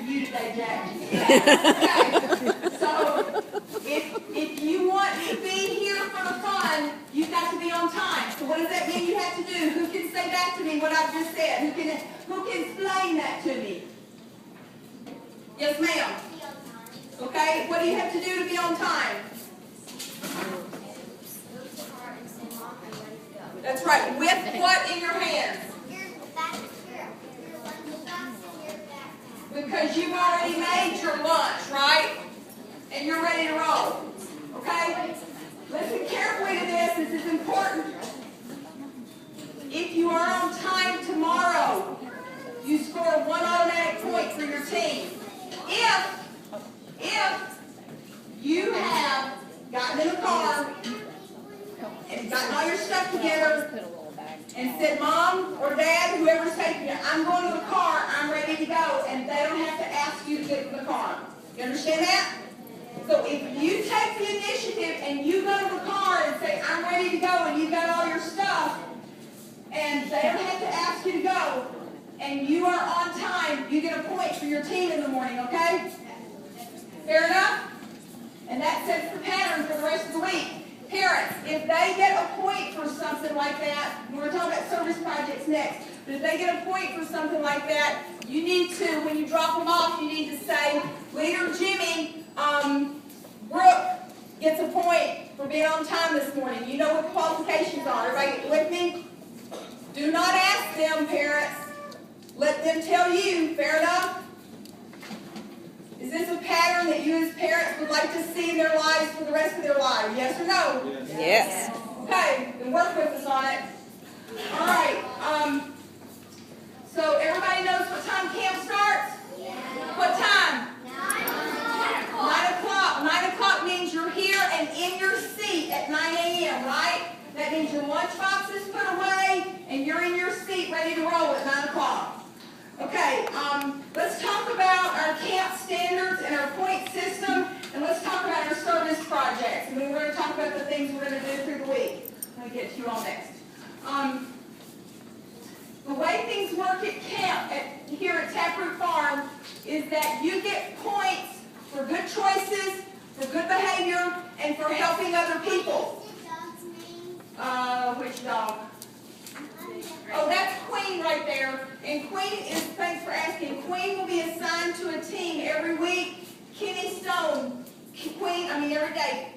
you today, Jack. Okay. So, if you want to be here for the fun, you've got to be on time. So what does that mean you have to do? Who can say back to me what I've just said? Who can explain that to me? Yes, ma'am. Okay, what do you have to do to be on time? That's right. With what in your hands? Because you've already made your lunch, right? And you're ready to roll. Okay? Listen carefully to this. This is important. If you are on time tomorrow, you score 1 automatic point for your team. If you have gotten in the car and gotten all your stuff together and said, Mom or Dad, whoever's taking you, I'm going to the car, I'm ready to go, and they don't have to ask you to get in the car. You understand that? So if you take the initiative and you go to the car and say, I'm ready to go, and you've got all your stuff, and they don't have to ask you to go, and you are on time, you get a point for your team in the morning, okay? Fair enough? And that sets the pattern for the rest of the week. Parents, if they get a point for something like that, we're going to talk about service projects next, but if they get a point for something like that, you need to, when you drop them off, you need to say, Leader Jimmy, Brooke gets a point for being on time this morning. You know what the qualifications are. Everybody with me? Do not ask them, parents. Let them tell you. Fair enough? Is this a pattern that you as parents would like to see in their lives for the rest of their lives? Yes or no? Yes. Okay, then work with us on it. All right. So everybody knows what time camp starts? What time? 9 o'clock. 9 o'clock means you're here and in your seat at 9 a.m., right? That means your lunchbox is put away and you're in your seat ready to roll at 9 o'clock. Okay, let's talk about our camp standards and our point system, and let's talk about our service projects. And then we're going to talk about the things we're going to do through the week. I'm going to get to you all next. The way things work at camp here at Taproot Farm is that you get points for good choices, for good behavior, and for helping other people. Which dog? Oh, that's Queen right there. And Queen is, thanks for asking, Queen will be assigned to a team every week. Kenny Stone, every day.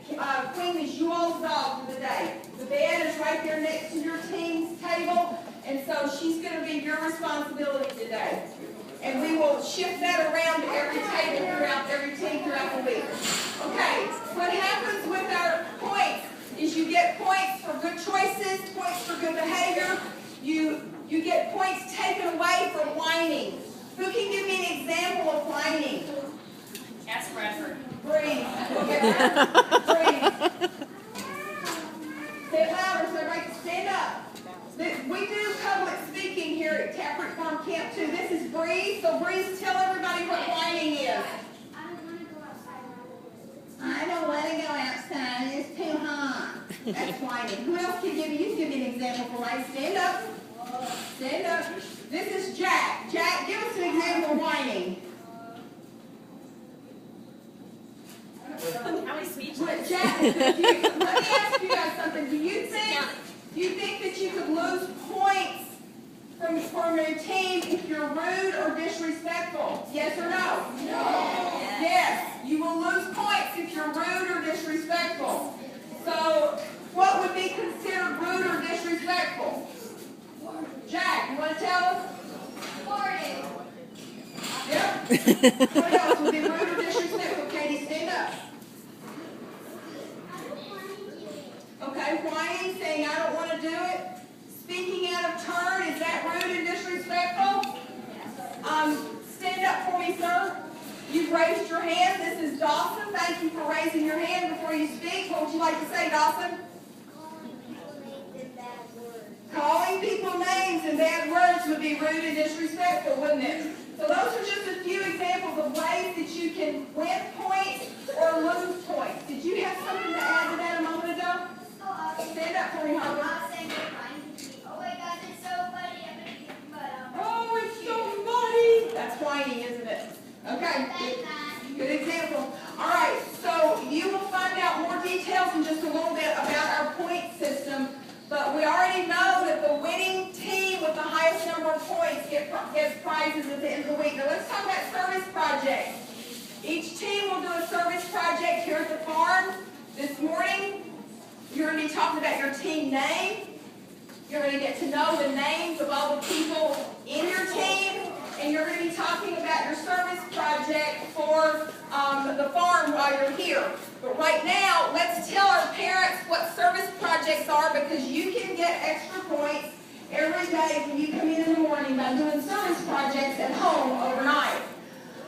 Queen is you all's dog for the day. The bed is right there next to your team's table, and so she's going to be your responsibility today. And we will shift that around to every table throughout every team throughout the week. Okay, what happens with our points is you get points for good choices, points for good behavior. You get points taken away for whining. Who can give me an example of whining? Ask Bradford. Breathe. Breathe. Say it louder so everybody can stand up. We do public speaking here at Taproot Farm Camp too. This is Breeze. So Breeze, tell everybody what whining is. I don't want to go outside. It's too hot. That's whining. Who else can give you? You give me an example for whining. Stand up. Stand up. This is Jack. Jack, give us an example of whining. How many speeches? What, Jack, let me ask you guys something. Do you think that you could lose points from your team if you're rude or disrespectful? Yes or no? No. Yes. You will lose points if you're rude or disrespectful. So, what would be considered rude or disrespectful? Jack, you want to tell us? Yep. What else would be rude or disrespectful? Katie, stand up. Okay, whining, saying I don't want to do it. Speaking out of turn, is that rude and disrespectful? Stand up for me, sir. You've raised your hand. This is Dawson. Thank you for raising your hand before you speak. What would you like to say, Dawson? Calling people names and bad words would be rude and disrespectful, wouldn't it? So those are just a few examples of ways that you can win points or lose points. Did you have something to add to that a moment ago? Stand up for me, Harper. Oh, it's so funny. That's whining, isn't it? Okay. more points gets prizes at the end of the week. Now let's talk about service projects. Each team will do a service project here at the farm. This morning, you're going to be talking about your team name. You're going to get to know the names of all the people in your team. And you're going to be talking about your service project for the farm while you're here. But right now, let's tell our parents what service projects are, because you can get extra points every day when you come in the morning by doing service projects at home overnight.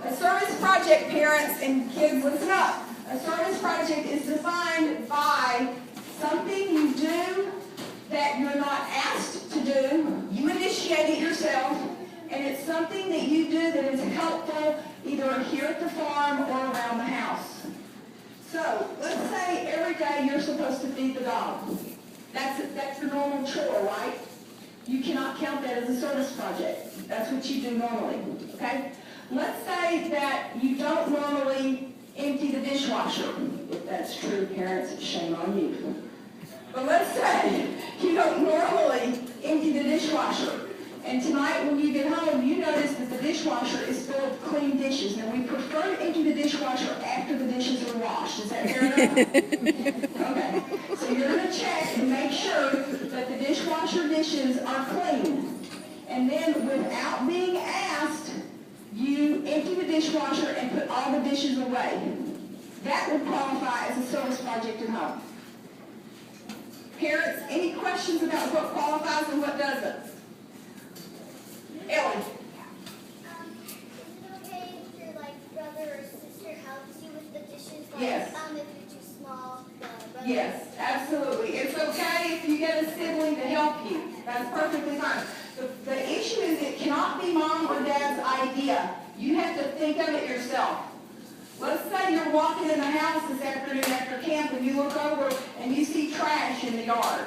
A service project, parents and kids, listen up. A service project is defined by something you do that you're not asked to do. You initiate it yourself. And it's something that you do that is helpful either here at the farm or around the house. So, let's say every day you're supposed to feed the dog. That's your normal chore, right? You cannot count that as a service project. That's what you do normally, okay? Let's say that you don't normally empty the dishwasher. If that's true, parents, shame on you. But let's say you don't normally empty the dishwasher. And tonight when you get home, you notice that the dishwasher is full of clean dishes. Now, we prefer to empty the dishwasher after the dishes are washed. Is that fair enough? Okay. So you're going to check and make sure that the dishwasher dishes are clean. And then, without being asked, you empty the dishwasher and put all the dishes away. That would qualify as a service project at home. Parents, any questions about what qualifies and what doesn't? Ellie. Is it okay if your brother or sister helps you with the dishes? Yes. If you're too small, the brother. Yes, absolutely. It's okay if you get a sibling to help you. That's perfectly fine. The issue is it cannot be mom or dad's idea. You have to think of it yourself. Let's say you're walking in the house this afternoon after camp and you look over and you see trash in the yard.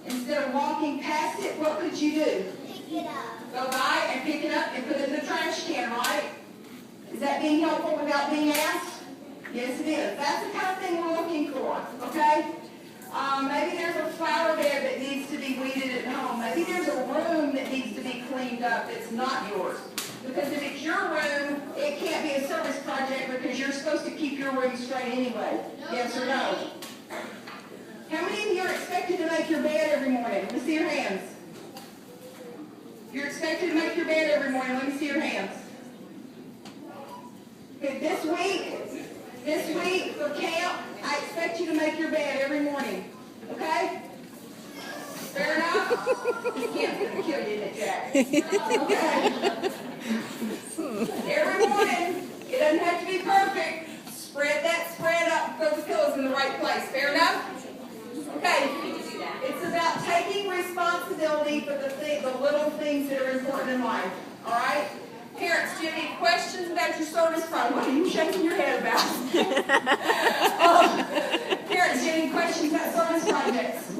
Instead of walking past it, what could you do? Pick it up. Go by and pick it up and put it in the trash can, right? Is that being helpful without being asked? Yes, it is. That's the kind of thing we're looking for, okay? Maybe there's a flower bed that needs to be weeded at home. Maybe there's a room that needs to be cleaned up that's not yours. Because if it's your room, it can't be a service project because you're supposed to keep your room straight anyway. Yes or no? How many of you are expected to make your bed every morning? Let me see your hands. You're expected to make your bed every morning. Let me see your hands. Okay, this week for camp, I expect you to make your bed every morning. Okay? Fair enough? This camp's going to kill you, isn't it, Jack? Okay. Every morning, it doesn't have to be perfect. Spread that spread up, put the pillows in the right place. Fair enough? Okay. It's about taking responsibility for the little things that are important in life. All right? Parents, do you have any questions about your service project? What are you shaking your head about? Parents, do you have any questions about service projects?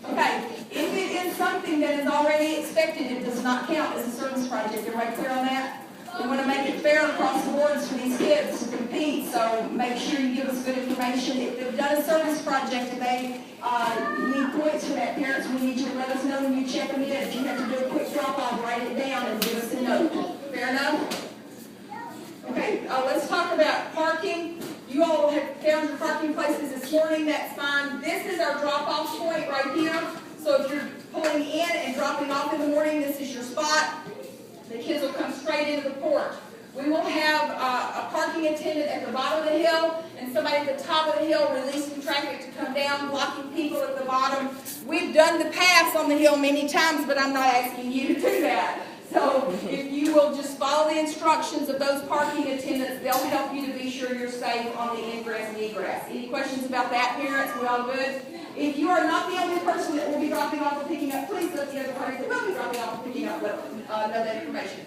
Okay. If it is something that is already expected, it does not count as a service project. Everybody clear on that? We want to make it fair across the boards for these kids to compete, so make sure you give us good information. If they've done a service project and they need points for that, parents, we need you to let us know when you check them in. If you have to do a quick drop-off, write it down and give us a note. Fair enough? Okay, let's talk about parking. You all have found your parking places this morning. That's fine. This is our drop-off point right here. So if you're pulling in and dropping off in the morning, this is your spot. The kids will come straight into the porch. We will have a parking attendant at the bottom of the hill and somebody at the top of the hill releasing traffic to come down, blocking people at the bottom. We've done the paths on the hill many times, but I'm not asking you to do that. So if you will just follow the instructions of those parking attendants, they'll help you to be sure you're safe on the ingress and egress. Any questions about that, parents? We all good? If you are not the only person that will be dropping off or picking up, please let the other parties that will be dropping off or picking up know that information.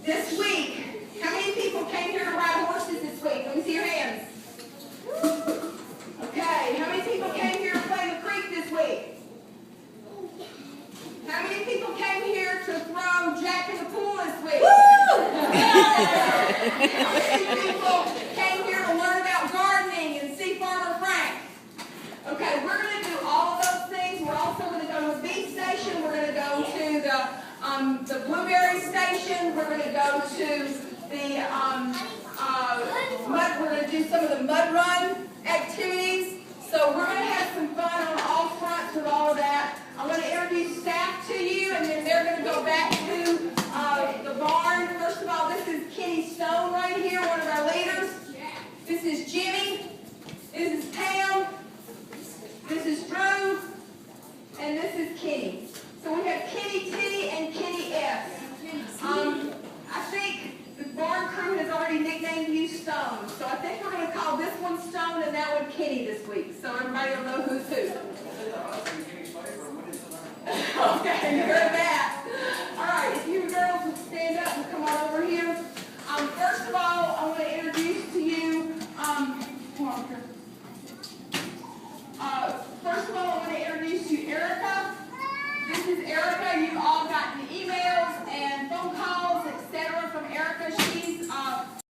This week, how many people came here to ride horses this week? Let me see your hands. Okay, how many people came here to play in the creek this week? How many people came here to throw Jack in the pool this week? How many people came here to learn about gardening and see Farmer Frank? Okay, we're going to do all of those things. We're also going to go to the Blueberry Station. We're going to go to the mud. We're going to do some of the mud run activities. So we're going to have some fun on all fronts with all of that. I'm going to introduce staff to you, and then they're going to go back to the barn. First of all, this is Kenny Stone right here, one of our leaders. This is Jimmy. This is Pam. This is Drew. And this is Kenny. So we have Kenny T and Kenny S. I think the barn crew has already nicknamed you Stone. So I think we're going to call this one Stone and that one Kenny this week. So everybody will know who's who. Okay, you heard that. All right, if you girls would stand up and come on over here. First of all, I want to introduce to you, come on, Kurt. First of all, I want to introduce you Erica. This is Erica. You've all gotten emails and phone calls, etc. from Erica.